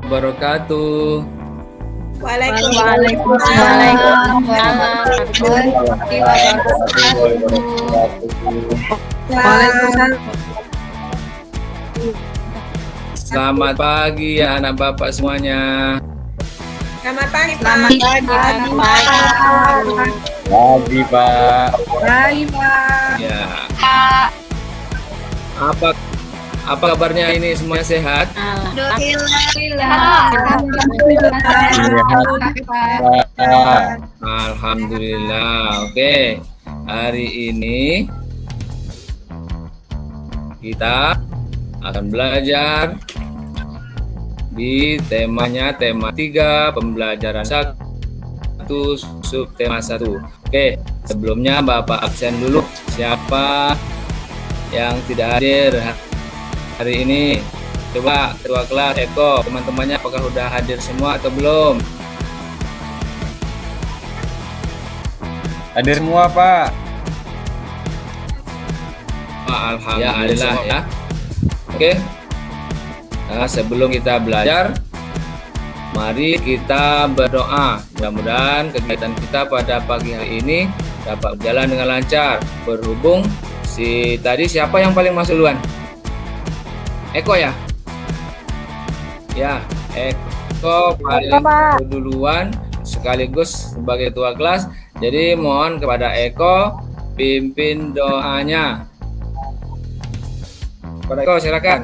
wabarakatuh. Waalaikumsalam warahmatullahi wabarakatuh. Selamat pagi ya anak bapak semuanya. Selamat pagi, Pak. Selamat pagi, Pagi Pak. Pagi, Pak. Ya. Apa kabarnya ini semuanya sehat? Alhamdulillah. Oke. Hari ini kita akan belajar di temanya tema 3 pembelajaran 1 subtema 1. Oke, sebelumnya Bapak absen dulu. Siapa yang tidak hadir hari ini? Coba ketua kelas Eko, teman-temannya apakah sudah hadir semua atau belum? Hadir semua, Pak. Alhamdulillah ya. Oke. Nah, sebelum kita belajar, mari kita berdoa. Mudah-mudahan kegiatan kita pada pagi hari ini dapat berjalan dengan lancar. Berhubung siapa yang paling masuk duluan? Eko ya? Ya, Eko paling duluan sekaligus sebagai ketua kelas. Jadi mohon kepada Eko pimpin doanya. Kepada Eko silakan.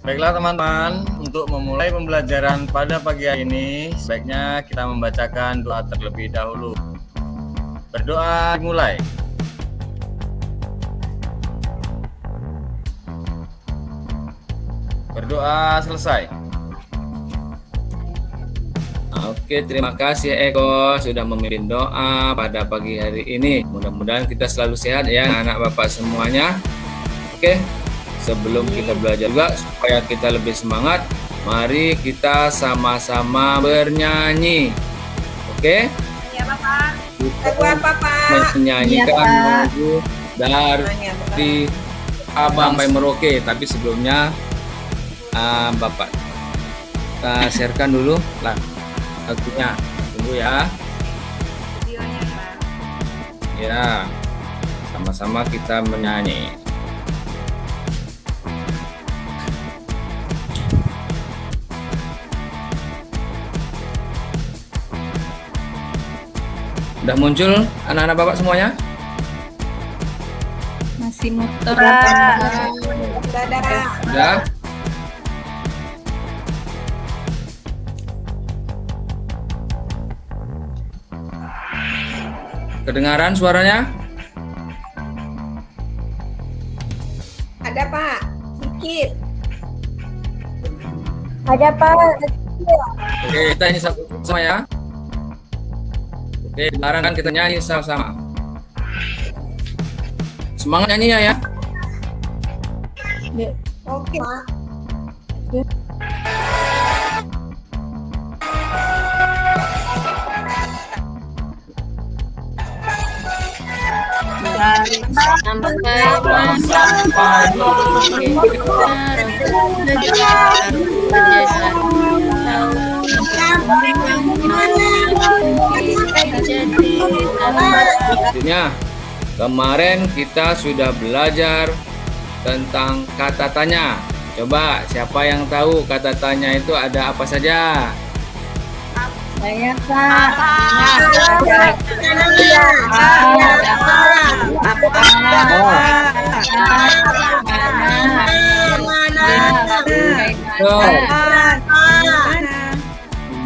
Baiklah teman-teman, untuk memulai pembelajaran pada pagi hari ini, sebaiknya kita membacakan doa terlebih dahulu. Berdoa dimulai. Berdoa selesai. Oke, terima kasih Eko sudah memimpin doa pada pagi hari ini. Mudah-mudahan kita selalu sehat ya anak bapak semuanya. Oke, sebelum kita belajar juga supaya kita lebih semangat, mari kita sama-sama bernyanyi. Oke? Ya, Bapak. Kita Lagu apa, Pak? menyanyikan lagu dari Abang sampai Merauke, tapi sebelumnya Bapak kita sharekan dulu lah lagunya. Tunggu ya. Videonya, Pak. Ya, sama-sama kita menyanyi. Udah muncul anak-anak bapak semuanya? Masih muter. Dadah. Udah? Kedengaran suaranya? Ada, Pak. Sedikit. Ada Pak. Oke, kita ini sama ya. Oke, sekarang kan kita nyanyi sama-sama. Semangat nyanyinya ya. Oke, Pak. Artinya kemarin kita sudah belajar tentang kata tanya. Coba siapa yang tahu kata tanya itu ada apa saja? Saya, Pak.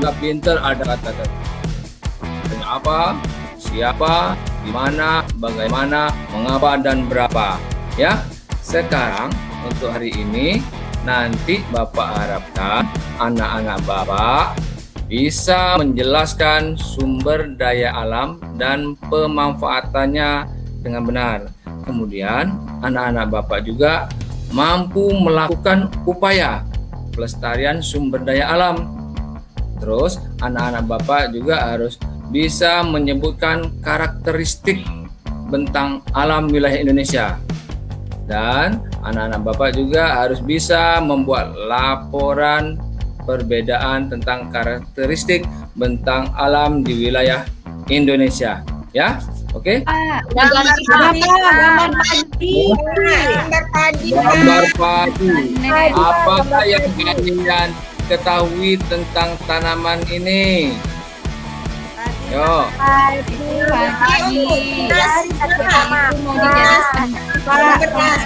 Nggak pinter ada kata-kata. Tanya apa, siapa, di mana, bagaimana, mengapa, dan berapa. Ya, sekarang untuk hari ini nanti Bapak harapkan anak-anak Bapak bisa menjelaskan sumber daya alam dan pemanfaatannya dengan benar. Kemudian anak-anak Bapak juga mampu melakukan upaya pelestarian sumber daya alam. Terus anak-anak Bapak juga harus bisa menyebutkan karakteristik bentang alam wilayah Indonesia. Dan anak-anak Bapak juga harus bisa membuat laporan perbedaan tentang karakteristik bentang alam di wilayah Indonesia. Ya, oke? Gambar padi. Gambar padi. Gambar padi, Pak. Gambar padi. Apakah yang kalian ketahui tentang tanaman ini? Yo, Padi. Mau dijelaskan. Beras.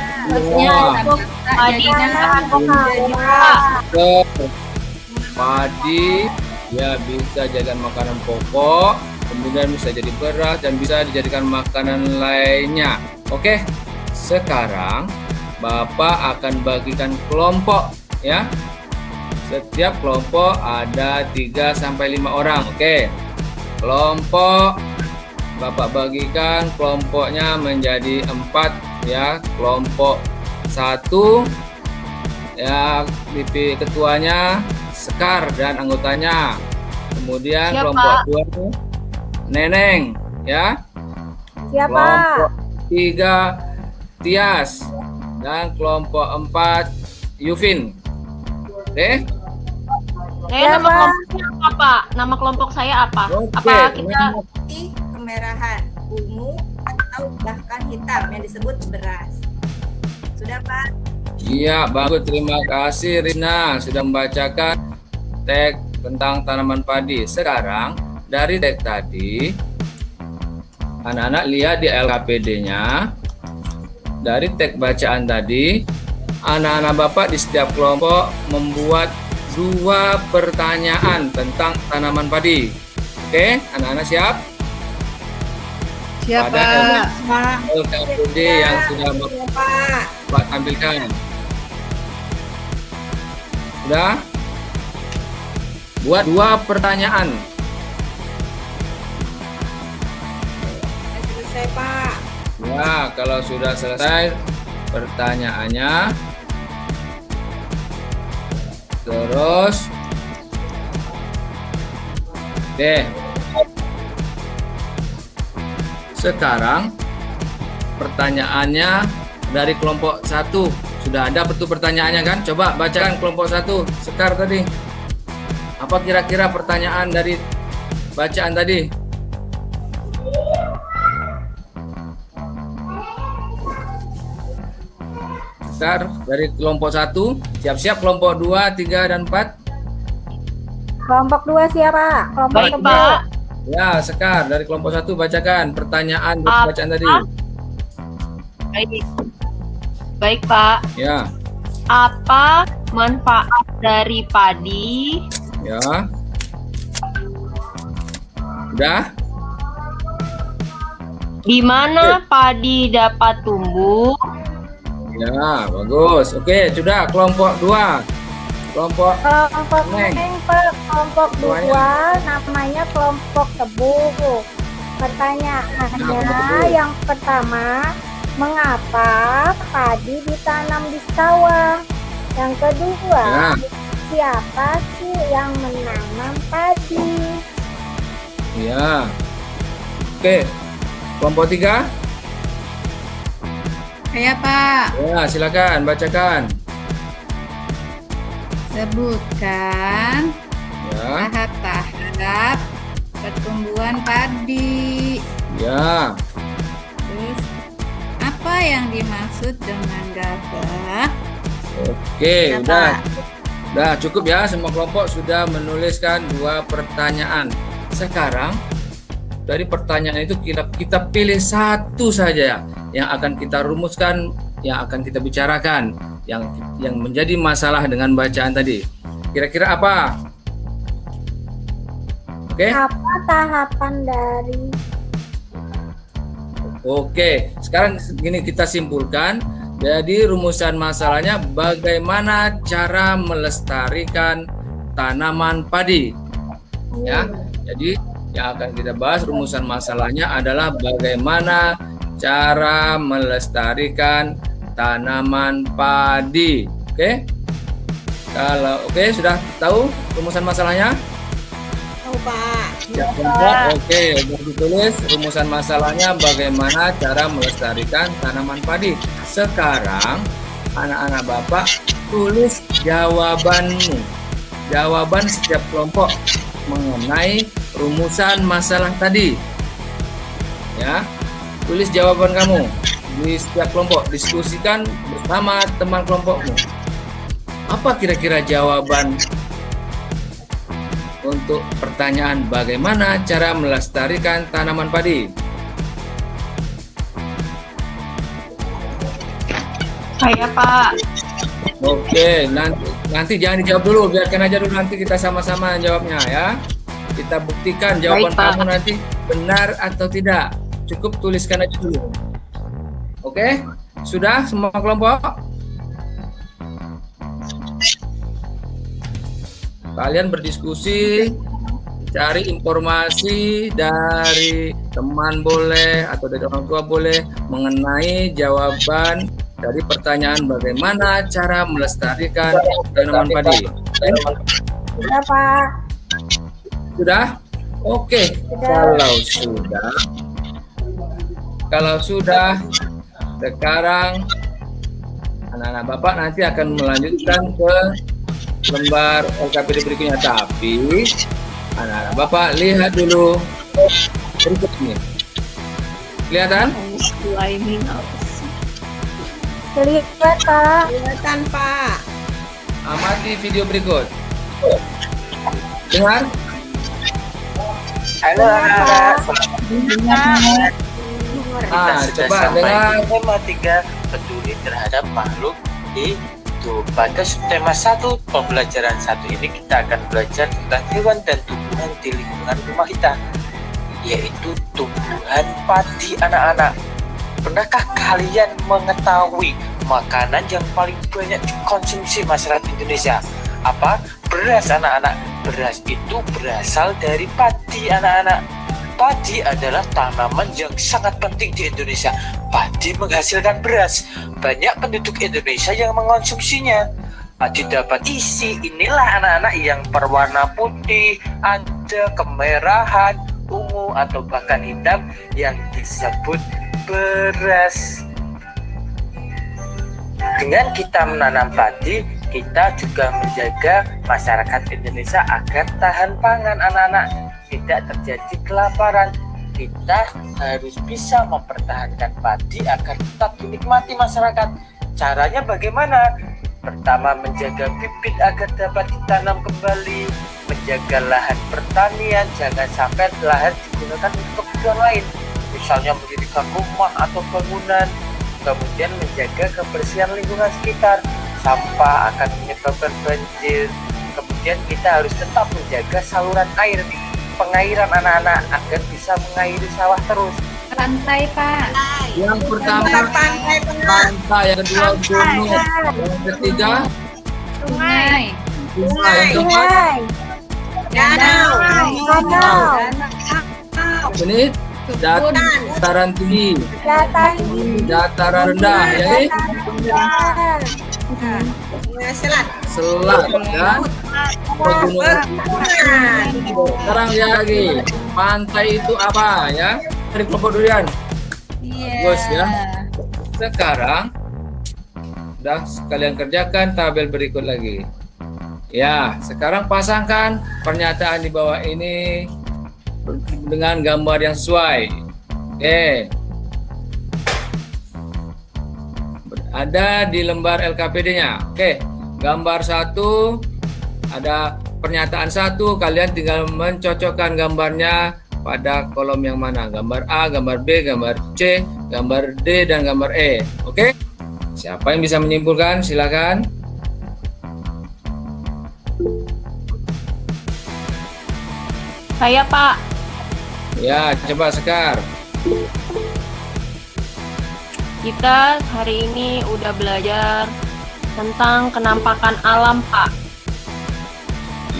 padi ya bisa jadikan makanan pokok, kemudian bisa jadi beras dan bisa dijadikan makanan lainnya. Oke, sekarang Bapak akan bagikan kelompok ya. Setiap kelompok ada 3 sampai 5 orang. Oke. Kelompok Bapak bagikan kelompoknya menjadi 4 ya. Kelompok 1 ya, BP ketuanya Sekar dan anggotanya. Kemudian Siapa? kelompok 2 Neneng ya. Siapa? Kelompok 3 Tias dan kelompok 4 Yufin. Oke? Nama kelompoknya apa, Pak? Nama kelompok saya apa? Oke. Apa kita Putih, kemerahan, ungu, atau bahkan hitam yang disebut beras. Sudah, Pak? Iya, bagus. Terima kasih Rina sudah membacakan teks tentang tanaman padi. Sekarang dari teks tadi, anak-anak lihat di LKPD-nya. Dari teks bacaan tadi, anak-anak Bapak di setiap kelompok membuat 2 pertanyaan tentang tanaman padi. Oke, anak-anak siap? Siapa? Pada LKPD yang sudah Ya, Pak. Bapak tampilkan. Sudah? Buat 2 pertanyaan. Selesai, Pak. Ya, kalau sudah selesai pertanyaannya, terus deh. Sekarang pertanyaannya dari kelompok 1. Sudah ada betul pertanyaannya kan? Coba bacakan kelompok 1. Sekar tadi. Apa kira-kira pertanyaan dari bacaan tadi? Sekar dari kelompok 1. Siap-siap kelompok 2, 3, dan 4. Kelompok 2 siapa? Kelompok baik, Pak? Ya, Sekar dari kelompok 1 bacakan pertanyaan dari Apa? bacaan tadi. Baik. Baik, Pak. Ya, Apa manfaat dari padi? ya. Udah? Di mana padi dapat tumbuh? Ya, bagus. Oke, sudah kelompok 2. Kelompok Kelompok Neng. Neng, Pak. Kelompok Ketuanya. 2 namanya kelompok tebu. Pertanyaannya tebu. yang pertama, mengapa padi ditanam di sawah? Yang kedua, Ya. siapa sih yang menanam padi? Ya. Oke. Kelompok 3. Saya Pak, Ya, silakan bacakan. sebutkan Ya. tahap-tahap pertumbuhan padi. Ya. Terus apa yang dimaksud dengan gabah? Oke, Ya, udah. Pak. Udah cukup ya, semua kelompok sudah menuliskan 2 pertanyaan. Sekarang dari pertanyaan itu kita pilih 1 saja yang akan kita rumuskan, yang akan kita bicarakan, yang menjadi masalah dengan bacaan tadi. Kira-kira apa? Oke? Apa tahapan dari Oke, sekarang gini kita simpulkan. Jadi rumusan masalahnya bagaimana cara melestarikan tanaman padi. Ya. Jadi yang akan kita bahas rumusan masalahnya adalah bagaimana cara melestarikan tanaman padi. Oke? Kalau oke sudah tahu rumusan masalahnya? Tahu, Pak. Setiap kelompok, oke, udah ditulis rumusan masalahnya bagaimana cara melestarikan tanaman padi. Sekarang anak-anak Bapak tulis jawabanmu. Jawaban setiap kelompok mengenai rumusan masalah tadi. Ya, tulis jawaban kamu di setiap kelompok, diskusikan bersama teman kelompokmu. Apa kira-kira jawaban untuk pertanyaan bagaimana cara melestarikan tanaman padi? Saya Pak. Oke, nanti jangan dijawab dulu, biarkan aja dulu, nanti kita sama-sama jawabnya ya. Kita buktikan jawaban Baik, Pak. kamu nanti benar atau tidak. Cukup tuliskan aja dulu. Oke, sudah semua kelompok? Kalian berdiskusi, cari informasi dari teman boleh atau dari orang tua boleh mengenai jawaban dari pertanyaan bagaimana cara melestarikan tanaman padi. Sudah, Pak. Sudah? Oke. Kalau sudah, sekarang anak-anak Bapak nanti akan melanjutkan ke lembar LKPD berikutnya. Tapi anak-anak Bapak lihat dulu berikut ini. Kelihatan? Kelihatan, Pak. Kelihatan, Pak. Amati video berikut. Dengar? Halo anak-anak, Coba dengar. tema 3 peduli terhadap makhluk hidup. Pada tema 1 pembelajaran 1 ini kita akan belajar tentang hewan dan tumbuhan di lingkungan rumah kita, yaitu tumbuhan padi. Anak-anak, pernahkah kalian mengetahui makanan yang paling banyak dikonsumsi masyarakat Indonesia? Apa? Beras, anak-anak. Beras itu berasal dari padi, anak-anak. Padi adalah tanaman yang sangat penting di Indonesia. Padi menghasilkan beras. Banyak penduduk Indonesia yang mengonsumsinya. Padi dapat isi, inilah anak-anak yang berwarna putih, ada kemerahan, ungu, atau bahkan hitam yang disebut beras. Dengan kita menanam padi, kita juga menjaga masyarakat Indonesia agar tahan pangan, anak-anak, tidak terjadi kelaparan. Kita harus bisa mempertahankan padi agar tetap dinikmati masyarakat. Caranya bagaimana? Pertama, menjaga bibit agar dapat ditanam kembali, menjaga lahan pertanian, jangan sampai lahan digunakan untuk kebutuhan lain, misalnya mendirikan rumah atau bangunan. Kemudian menjaga kebersihan lingkungan sekitar, sampah akan menyebabkan banjir. Kemudian kita harus tetap menjaga saluran air, pengairan anak-anak agar bisa mengairi sawah terus. Pantai, Pak. Yang pertama Pantai, pantai, yang kedua gunung, yang ketiga Sungai. yang keempat danau, ini dataran tinggi, dataran rendah, ya, selat, selat dan pegunungan. Sekarang ya lagi, pantai itu apa ya? Dari kelompok durian. Bagus ya. Sekarang sudah kalian kerjakan tabel berikut lagi. Ya, sekarang pasangkan pernyataan di bawah ini dengan gambar yang sesuai. Oke. Ada di lembar LKPD-nya. Oke, gambar 1 ada pernyataan 1, kalian tinggal mencocokkan gambarnya pada kolom yang mana? Gambar A, gambar B, gambar C, gambar D, dan gambar E. Oke? Siapa yang bisa menyimpulkan? Silakan. Saya Pak. Ya, coba Sekar. Kita hari ini udah belajar tentang kenampakan alam, Pak.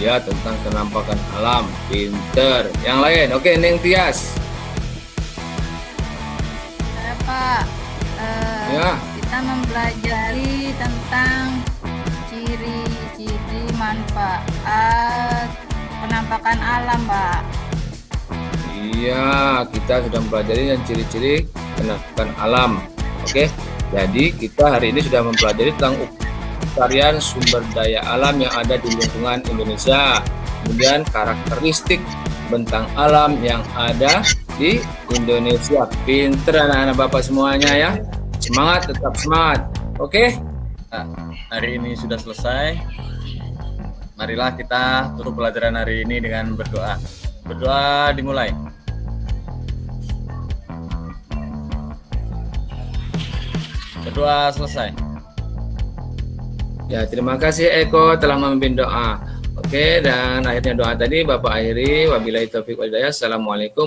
Ya, tentang kenampakan alam. Pinter. Yang lain, oke, Neng Tias. Saya, Pak. Ya. Kita mempelajari tentang ciri-ciri manfaat penampakan alam, Pak. Iya, kita sudah mempelajari yang ciri-ciri kenakan alam. Oke, jadi kita hari ini sudah mempelajari tentang pelestarian sumber daya alam yang ada di lingkungan Indonesia. Kemudian karakteristik bentang alam yang ada di Indonesia. Pinter anak-anak Bapak semuanya ya. Semangat, tetap semangat. Oke? Nah, hari ini sudah selesai. Marilah kita tutup pelajaran hari ini dengan berdoa. Berdoa dimulai. Berdoa selesai. Ya, terima kasih Eko telah memimpin doa. Oke, dan akhirnya doa tadi Bapak akhiri. Wabillahi taufiq wal hidayah. Assalamualaikum.